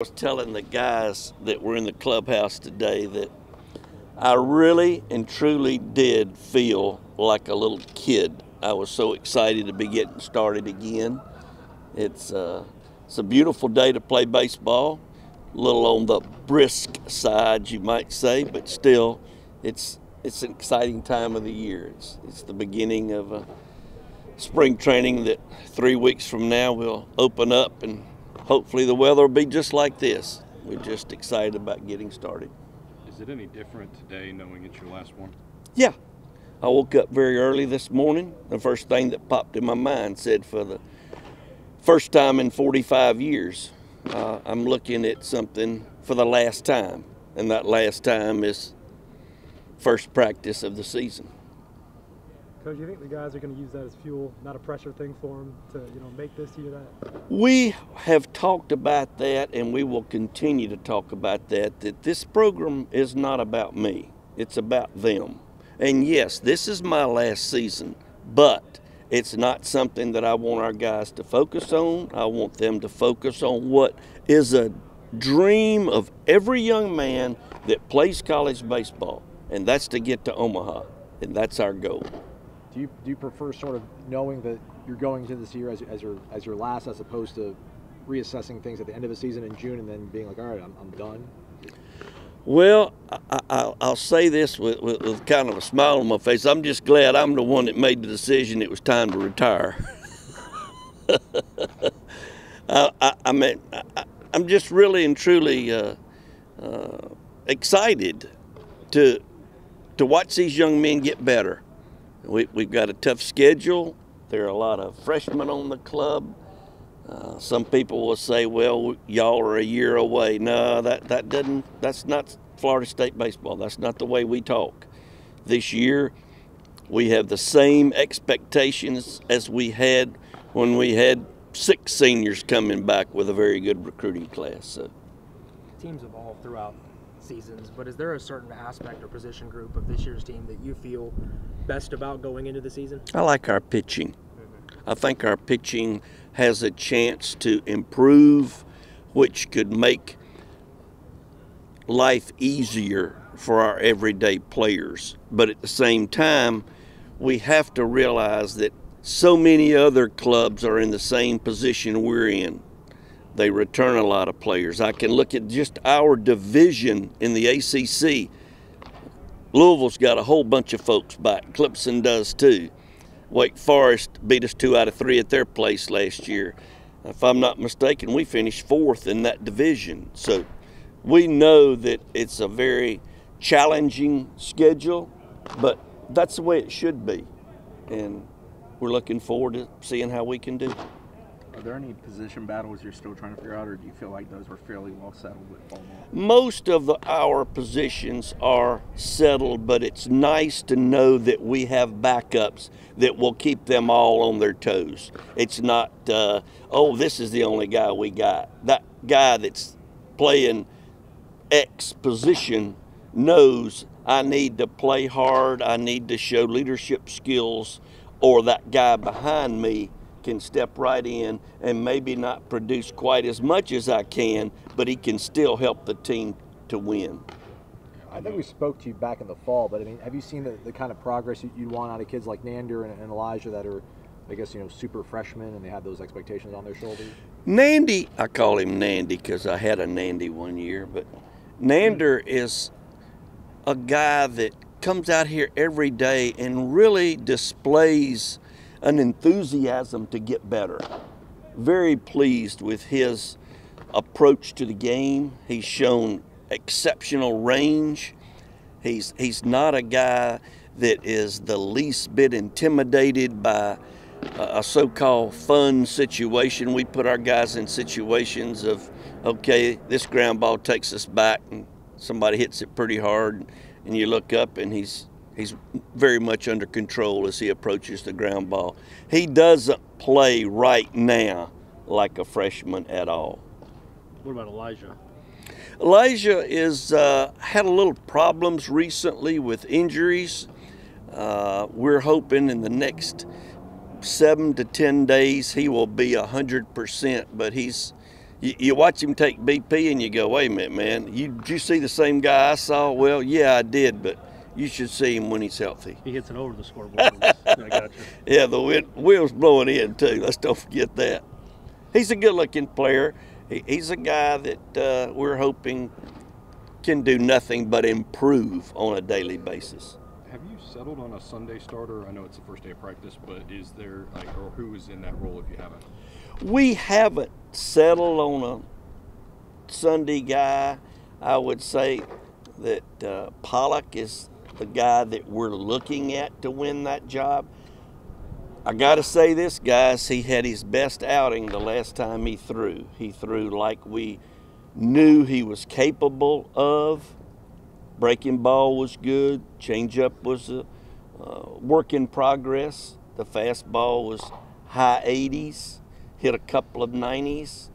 Was telling the guys that were in the clubhouse today that I really and truly did feel like a little kid. I was so excited to be getting started again. It's a beautiful day to play baseball, a little on the brisk side, you might say, but still, it's an exciting time of the year. It's the beginning of a spring training that 3 weeks from now will open up, and hopefully the weather will be just like this. We're just excited about getting started. Is it any different today knowing it's your last one? Yeah. I woke up very early this morning. The first thing that popped in my mind said, for the first time in 45 years, I'm looking at something for the last time. And that last time is first practice of the season. Coach, do you think the guys are going to use that as fuel, not a pressure thing for them to, make this year that? We have talked about that, and we will continue to talk about that this program is not about me. It's about them. And yes, this is my last season, but it's not something that I want our guys to focus on. I want them to focus on what is a dream of every young man that plays college baseball, and that's to get to Omaha, and that's our goal. Do you prefer sort of knowing that you're going to this year as your last, as opposed to reassessing things at the end of the season in June and then being like, all right, I'm done? Well, I'll say this with kind of a smile on my face. I'm just glad I'm the one that made the decision it was time to retire. I'm just really and truly excited to watch these young men get better. We've got a tough schedule. There are a lot of freshmen on the club. Some people will say, well, y'all are a year away. No, that's not Florida State baseball. That's not the way we talk. This year, we have the same expectations as we had when we had 6 seniors coming back with a very good recruiting class. So. Teams evolve throughout seasons, but is there a certain aspect or position group of this year's team that you feel best about going into the season? I like our pitching. I think our pitching has a chance to improve, which could make life easier for our everyday players. But at the same time, we have to realize that so many other clubs are in the same position we're in. They return a lot of players. I can look at just our division in the ACC. Louisville's got a whole bunch of folks back. Clemson does too. Wake Forest beat us 2 out of 3 at their place last year. If I'm not mistaken, we finished 4th in that division. So we know that it's a very challenging schedule, but that's the way it should be. And we're looking forward to seeing how we can do. Are there any position battles you're still trying to figure out, or do you feel like those were fairly well settled with fall ball? Most of our positions are settled, but it's nice to know that we have backups that will keep them all on their toes. It's not, oh, this is the only guy we got. That guy that's playing X position knows I need to play hard, I need to show leadership skills, or that guy behind me can step right in and maybe not produce quite as much as I can, but he can still help the team to win. I think we spoke to you back in the fall, but I mean, have you seen the kind of progress you'd want out of kids like Nander and Elijah that are, I guess, super freshmen and they have those expectations on their shoulders? Nandy, I call him Nandy because I had a Nandy one year, but Nander is a guy that comes out here every day and really displays an enthusiasm to get better. Very pleased with his approach to the game. He's shown exceptional range. He's not a guy that is the least bit intimidated by a so-called fun situation. We put our guys in situations of, okay, this ground ball takes us back and somebody hits it pretty hard, and you look up and he's very much under control as he approaches the ground ball. He doesn't play right now like a freshman at all. What about Elijah? Elijah is had a little problems recently with injuries. We're hoping in the next 7 to 10 days he will be 100%, but he's You watch him take BP and you go, wait a minute, man, did you see the same guy I saw? Well, yeah, I did, but you should see him when he's healthy. He hits it over the scoreboard. I got you. Yeah, the wheel's blowing in too. Let's don't forget that. He's a good-looking player. He's a guy that we're hoping can do nothing but improve on a daily basis. Have you settled on a Sunday starter? I know it's the first day of practice, but is there, or who is in that role if you haven't? We haven't settled on a Sunday guy. I would say that Pollock is the guy that we're looking at to win that job. I got to say this, guys, he had his best outing the last time he threw. He threw like we knew he was capable of. Breaking ball was good. Changeup was a work in progress. The fastball was high 80s. Hit a couple of 90s.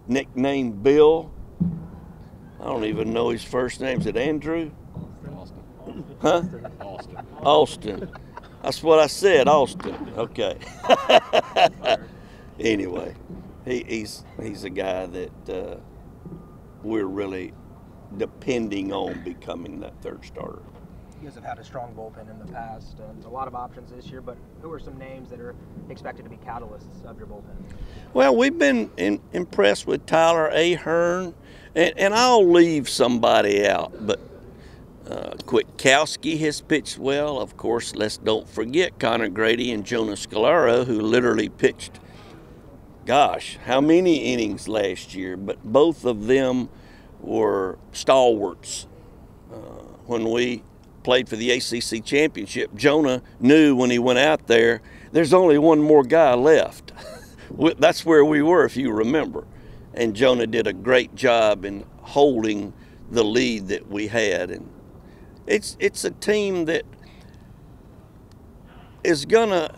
Nicknamed Bill. I don't even know his first name. Is it Andrew? Austin. Huh? Austin. Austin. That's what I said, Austin. Okay. Anyway, he's a guy that we're really depending on becoming that third starter. You guys have had a strong bullpen in the past, and a lot of options this year, but who are some names that are expected to be catalysts of your bullpen? Well, we've been impressed with Tyler Ahern, and I'll leave somebody out, but Kwiatkowski has pitched well. Of course, let's don't forget Connor Grady and Jonah Scalaro, who literally pitched, gosh, how many innings last year, but both of them were stalwarts. When we played for the ACC championship, Jonah knew when he went out there, there's only one more guy left. That's where we were, if you remember. And Jonah did a great job in holding the lead that we had. And it's a team that is going to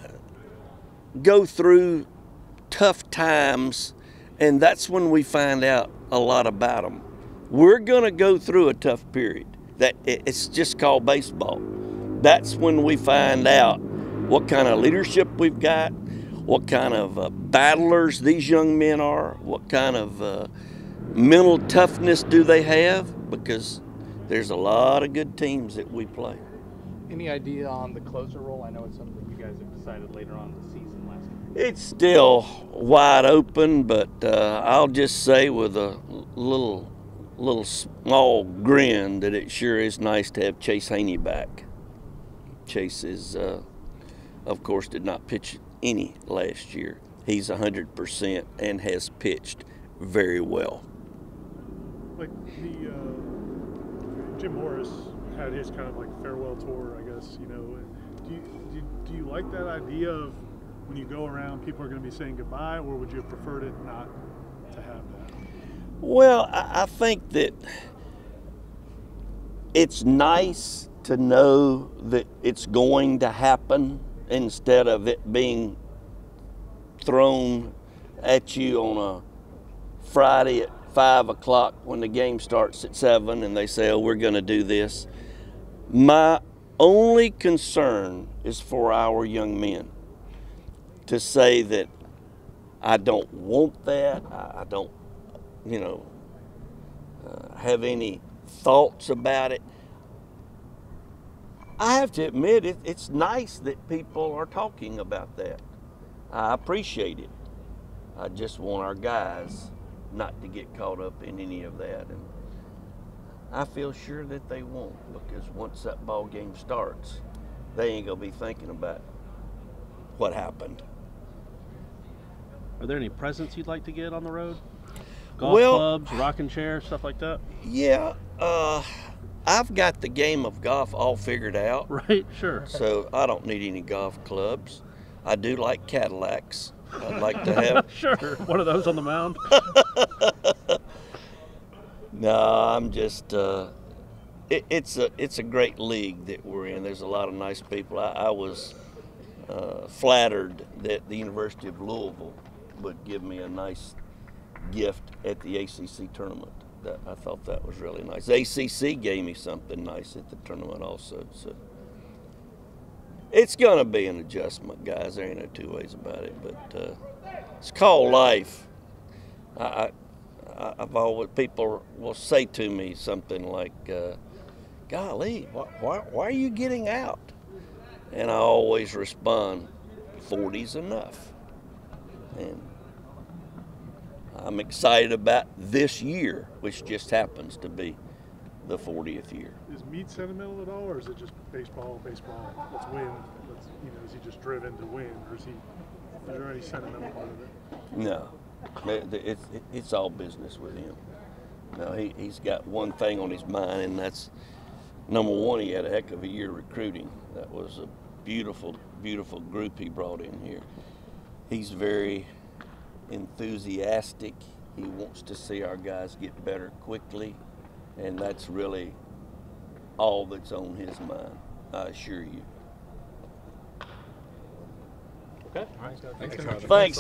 go through tough times, and that's when we find out a lot about them. We're going to go through a tough period. It's just called baseball. That's when we find out what kind of leadership we've got, what kind of battlers these young men are, what kind of mental toughness do they have, because there's a lot of good teams that we play. Any idea on the closer role? I know it's something you guys have decided later on in the season last year. It's still wide open, but I'll just say with a little small grin that it sure is nice to have Chase Haney back. Chase is, of course, did not pitch any last year. He's 100% and has pitched very well. Like the Jim Morris had his kind of like farewell tour, I guess. You know, do you like that idea of when you go around, people are going to be saying goodbye, or would you have preferred it not to have that? Well, I think that it's nice to know that it's going to happen instead of it being thrown at you on a Friday at 5 o'clock when the game starts at 7 and they say, oh, we're going to do this. My only concern is for our young men to say that I don't want that, I don't have any thoughts about it. I have to admit, it's nice that people are talking about that. I appreciate it. I just want our guys not to get caught up in any of that. And I feel sure that they won't, because once that ball game starts, they ain't going to be thinking about what happened. Are there any presents you'd like to get on the road? Golf clubs, rocking chairs, stuff like that? Yeah, I've got the game of golf all figured out. Right, sure. So I don't need any golf clubs. I do like Cadillacs. I'd like to have. Sure, one of those on the mound. No, I'm just. It's a great league that we're in. There's a lot of nice people. I was flattered that the University of Louisville would give me a nice gift at the ACC tournament. I thought that was really nice. The ACC gave me something nice at the tournament also. So it's going to be an adjustment, guys. There ain't no two ways about it. But It's called life. I've always, people will say to me something like, golly, why are you getting out? And I always respond, 40's enough. And I'm excited about this year, which just happens to be the 40th year. Is Meade sentimental at all, or is it just baseball, let's win, is he just driven to win, or is there any sentimental part of it? No, it's all business with him. No, he's got one thing on his mind, and that's, number one, he had a heck of a year recruiting. That was a beautiful, beautiful group he brought in here. He's very enthusiastic. He wants to see our guys get better quickly, and that's really all that's on his mind, I assure you. Okay. Thanks, Coach. Thanks.